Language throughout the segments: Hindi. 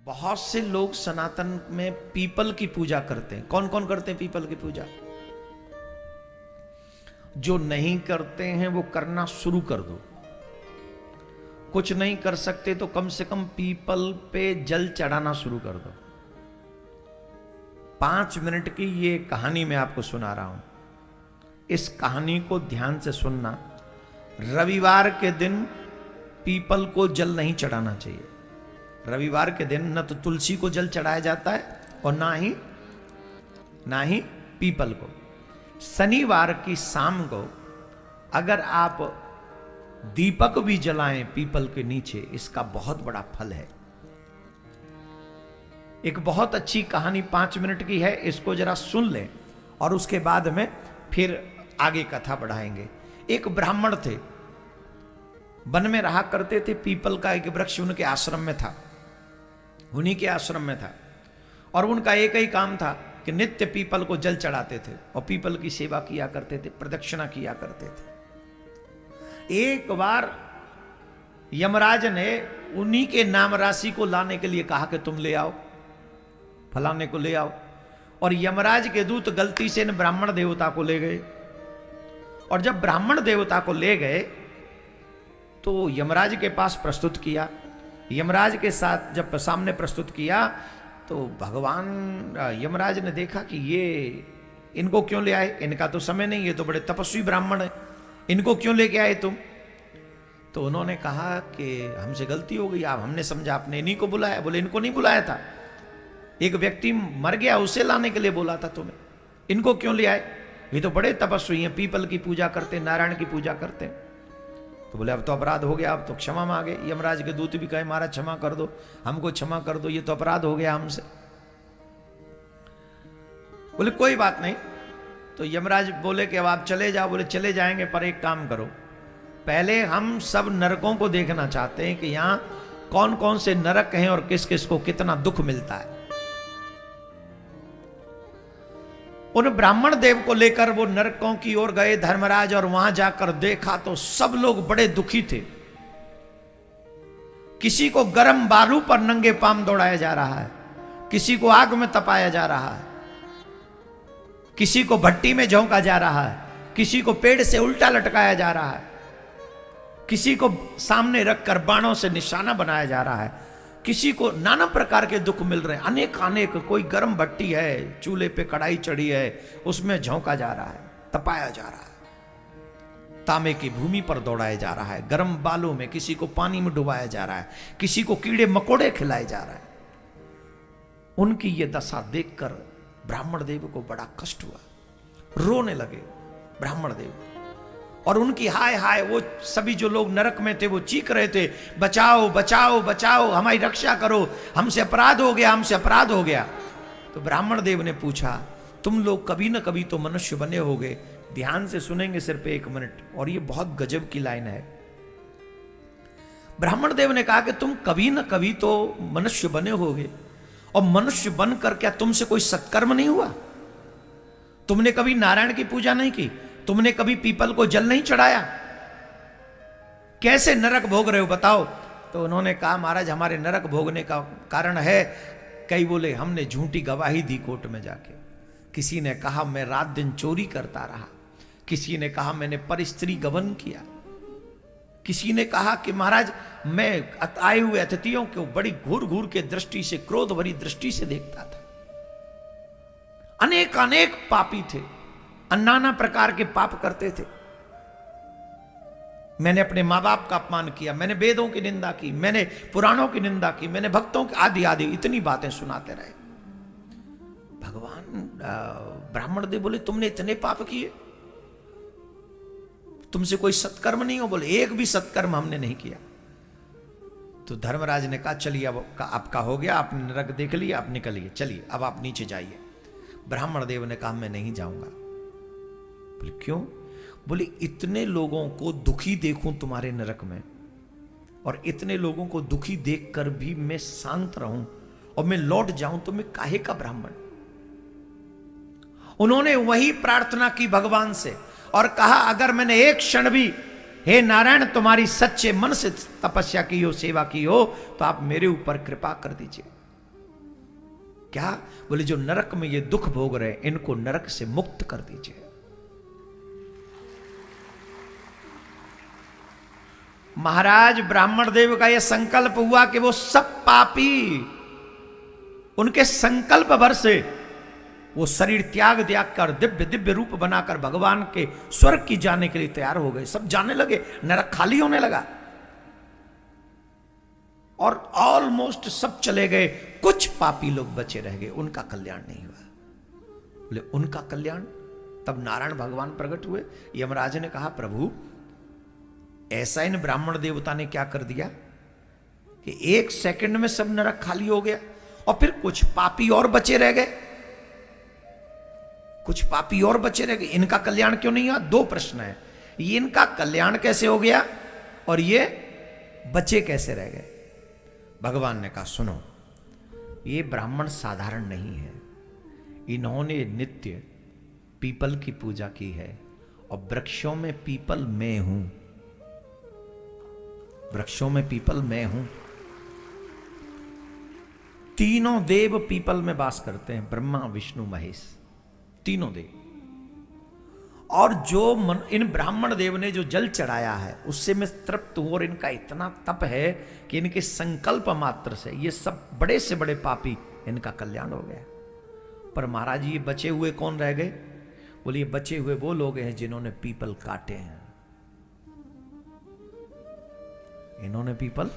बहुत से लोग सनातन में पीपल की पूजा करते हैं। कौन कौन करते हैं पीपल की पूजा? जो नहीं करते हैं वो करना शुरू कर दो। कुछ नहीं कर सकते तो कम से कम पीपल पे जल चढ़ाना शुरू कर दो। 5 मिनट की ये कहानी मैं आपको सुना रहा हूं। इस कहानी को ध्यान से सुनना। रविवार के दिन पीपल को जल नहीं चढ़ाना चाहिए। रविवार के दिन न तो तुलसी को जल चढ़ाया जाता है और ना ही पीपल को। शनिवार की शाम को अगर आप दीपक भी जलाएं पीपल के नीचे, इसका बहुत बड़ा फल है। एक बहुत अच्छी कहानी 5 मिनट की है, इसको जरा सुन लें और उसके बाद में फिर आगे कथा बढ़ाएंगे। एक ब्राह्मण थे, वन में रहा करते थे। पीपल का एक वृक्ष उनके आश्रम में था, उन्हीं के आश्रम में था। और उनका एक ही काम था कि नित्य पीपल को जल चढ़ाते थे और पीपल की सेवा किया करते थे, प्रदक्षिणा किया करते थे। एक बार यमराज ने उन्हीं के नाम राशि को लाने के लिए कहा कि तुम ले आओ, फलाने को ले आओ। और यमराज के दूत गलती से इन ब्राह्मण देवता को ले गए। और जब ब्राह्मण देवता को ले गए तो यमराज के पास प्रस्तुत किया। यमराज के साथ जब सामने प्रस्तुत किया तो भगवान यमराज ने देखा कि ये इनको क्यों ले आए, इनका तो समय नहीं, ये तो बड़े तपस्वी ब्राह्मण है, इनको क्यों लेके आए तुम? तो उन्होंने कहा कि हमसे गलती हो गई, आप हमने समझा आपने इन्हीं को बुलाया। बोले इनको नहीं बुलाया था, एक व्यक्ति मर गया उसे लाने के लिए बोला था तुम्हें, इनको क्यों ले आए? ये तो बड़े तपस्वी हैं, पीपल की पूजा करते, नारायण की पूजा करते। तो बोले अब तो अपराध हो गया, अब तो क्षमा मांगे। यमराज के दूत भी कहे महाराज क्षमा कर दो, हमको क्षमा कर दो, ये तो अपराध हो गया हमसे। बोले कोई बात नहीं। तो यमराज बोले कि अब आप चले जाओ। बोले चले जाएंगे, पर एक काम करो, पहले हम सब नरकों को देखना चाहते हैं कि यहां कौन कौन से नरक हैं और किस किस को कितना दुख मिलता है। उन ब्राह्मण देव को लेकर वो नरकों की ओर गए धर्मराज, और वहां जाकर देखा तो सब लोग बड़े दुखी थे। किसी को गर्म बालू पर नंगे पांव दौड़ाया जा रहा है, किसी को आग में तपाया जा रहा है, किसी को भट्टी में झोंका जा रहा है, किसी को पेड़ से उल्टा लटकाया जा रहा है, किसी को सामने रखकर बाणों से निशाना बनाया जा रहा है, किसी को नाना प्रकार के दुख मिल रहे हैं, अनेक। कोई गर्म भट्टी है, चूल्हे पे कढ़ाई चढ़ी है, उसमें झोंका जा रहा है, तपाया जा रहा है, तांबे की भूमि पर दौड़ाया जा रहा है, गर्म बालों में किसी को पानी में डुबाया जा रहा है, किसी को कीड़े मकोड़े खिलाए जा रहे हैं। उनकी ये दशा देखकर ब्राह्मण देव को बड़ा कष्ट हुआ, रोने लगे ब्राह्मण देव। और उनकी हाय हाय, वो सभी जो लोग नरक में थे वो चीख रहे थे, बचाओ बचाओ बचाओ, हमारी रक्षा करो, हमसे अपराध हो गया, हमसे अपराध हो गया। तो ब्राह्मण देव ने पूछा तुम लोग कभी ना कभी तो मनुष्य बने होगे। ध्यान से सुनेंगे सिर्फ 1 मिनट, और ये बहुत गजब की लाइन है। ब्राह्मण देव ने कहा कि तुम कभी ना कभी तो मनुष्य बने होगे, और मनुष्य बनकर क्या तुमसे कोई सत्कर्म नहीं हुआ? तुमने कभी नारायण की पूजा नहीं की, तुमने कभी पीपल को जल नहीं चढ़ाया, कैसे नरक भोग रहे हो बताओ? तो उन्होंने कहा महाराज हमारे नरक भोगने का कारण है। कई बोले हमने झूठी गवाही दी कोर्ट में जाके, किसी ने कहा मैं रात दिन चोरी करता रहा, किसी ने कहा मैंने परस्त्री गमन किया, किसी ने कहा कि महाराज मैं आए हुए अतिथियों को बड़ी घूर घूर के दृष्टि से, क्रोध भरी दृष्टि से देखता था। अनेक पापी थे, नाना प्रकार के पाप करते थे। मैंने अपने माँ बाप का अपमान किया, मैंने वेदों की निंदा की, मैंने पुराणों की निंदा की, मैंने भक्तों की आदि इतनी बातें सुनाते रहे। भगवान ब्राह्मण देव बोले तुमने इतने पाप किए, तुमसे कोई सत्कर्म नहीं हो? बोले एक भी सत्कर्म हमने नहीं किया। तो धर्मराज ने कहा चलिए अब आपका हो गया, आपने नरक देख लिया, आप निकलिए, चलिए अब आप नीचे जाइए। ब्राह्मण देव ने कहा मैं नहीं जाऊंगा। बोले क्यों? बोले इतने लोगों को दुखी देखूं तुम्हारे नरक में, और इतने लोगों को दुखी देखकर भी मैं शांत रहूं और मैं लौट जाऊं, तो मैं काहे का ब्राह्मण? उन्होंने वही प्रार्थना की भगवान से और कहा अगर मैंने एक क्षण भी हे नारायण तुम्हारी सच्चे मन से तपस्या की हो, सेवा की हो, तो आप मेरे ऊपर कृपा कर दीजिए। क्या? बोले जो नरक में ये दुख भोग रहे इनको नरक से मुक्त कर दीजिए। महाराज ब्राह्मण देव का यह संकल्प हुआ कि वो सब पापी उनके संकल्प भर से वो शरीर त्याग कर दिव्य दिव्य रूप बनाकर भगवान के स्वर्ग की जाने के लिए तैयार हो गए। सब जाने लगे, नरक खाली होने लगा और ऑलमोस्ट सब चले गए। कुछ पापी लोग बचे रह गए, उनका कल्याण नहीं हुआ। बोले उनका कल्याण? तब नारायण भगवान प्रकट हुए। यमराज ने कहा प्रभु ऐसा इन ब्राह्मण देवता ने क्या कर दिया कि 1 सेकंड में सब नरक खाली हो गया और फिर कुछ पापी और बचे रह गए। कुछ पापी और बचे रह गए, इनका कल्याण क्यों नहीं हुआ? 2 प्रश्न है, ये इनका कल्याण कैसे हो गया और ये बचे कैसे रह गए? भगवान ने कहा सुनो, ये ब्राह्मण साधारण नहीं है, इन्होंने नित्य पीपल की पूजा की है और वृक्षों में पीपल मैं हूं, वृक्षों में पीपल मैं हूं। तीनों देव पीपल में वास करते हैं, ब्रह्मा विष्णु महेश, तीनों देव। और जो इन ब्राह्मण देव ने जो जल चढ़ाया है उससे मैं तृप्त हूं और इनका इतना तप है कि इनके संकल्प मात्र से ये सब बड़े से बड़े पापी इनका कल्याण हो गया। पर महाराज ये बचे हुए कौन रह गए? बोले ये बचे हुए वो लोग हैं जिन्होंने पीपल काटे हैं, इन्होंने पीपल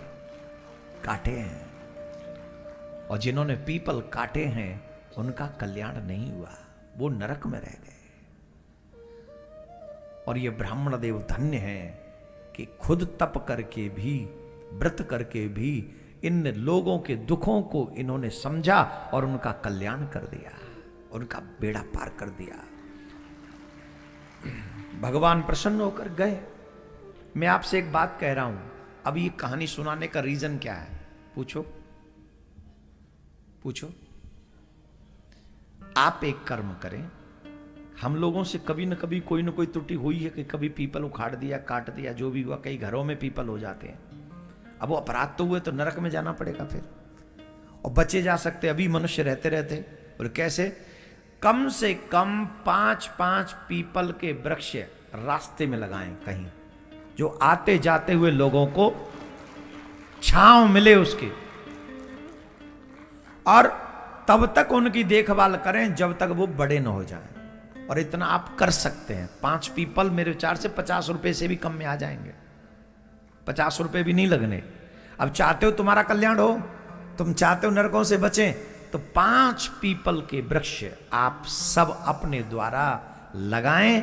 काटे हैं और जिन्होंने पीपल काटे हैं उनका कल्याण नहीं हुआ, वो नरक में रह गए। और ये ब्राह्मण देव धन्य हैं कि खुद तप करके भी, व्रत करके भी इन लोगों के दुखों को इन्होंने समझा और उनका कल्याण कर दिया, उनका बेड़ा पार कर दिया। भगवान प्रसन्न होकर गए। मैं आपसे एक बात कह रहा हूं, अब ये कहानी सुनाने का रीजन क्या है? पूछो पूछो। आप एक कर्म करें, हम लोगों से कभी न कभी कोई न कोई त्रुटि हुई है कि कभी पीपल उखाड़ दिया, काट दिया, जो भी हुआ। कई घरों में पीपल हो जाते हैं। अब वो अपराध तो हुए तो नरक में जाना पड़ेगा फिर, और बचे जा सकते अभी मनुष्य रहते रहते। और कैसे? कम से कम 5-5 पीपल के वृक्ष रास्ते में लगाएं कहीं, जो आते जाते हुए लोगों को छांव मिले उसकी, और तब तक उनकी देखभाल करें जब तक वो बड़े न हो जाएं। और इतना आप कर सकते हैं। 5 पीपल मेरे विचार से 50 रुपए से भी कम में आ जाएंगे, 50 रुपए भी नहीं लगने। अब चाहते हो तुम्हारा कल्याण हो, तुम चाहते हो नरकों से बचें, तो 5 पीपल के वृक्ष आप सब अपने द्वारा लगाएं।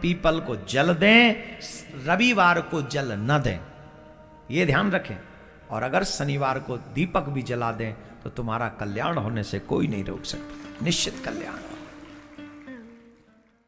पीपल को जल दें, रविवार को जल न दें, ये ध्यान रखें। और अगर शनिवार को दीपक भी जला दें तो तुम्हारा कल्याण होने से कोई नहीं रोक सकता, निश्चित कल्याण हो।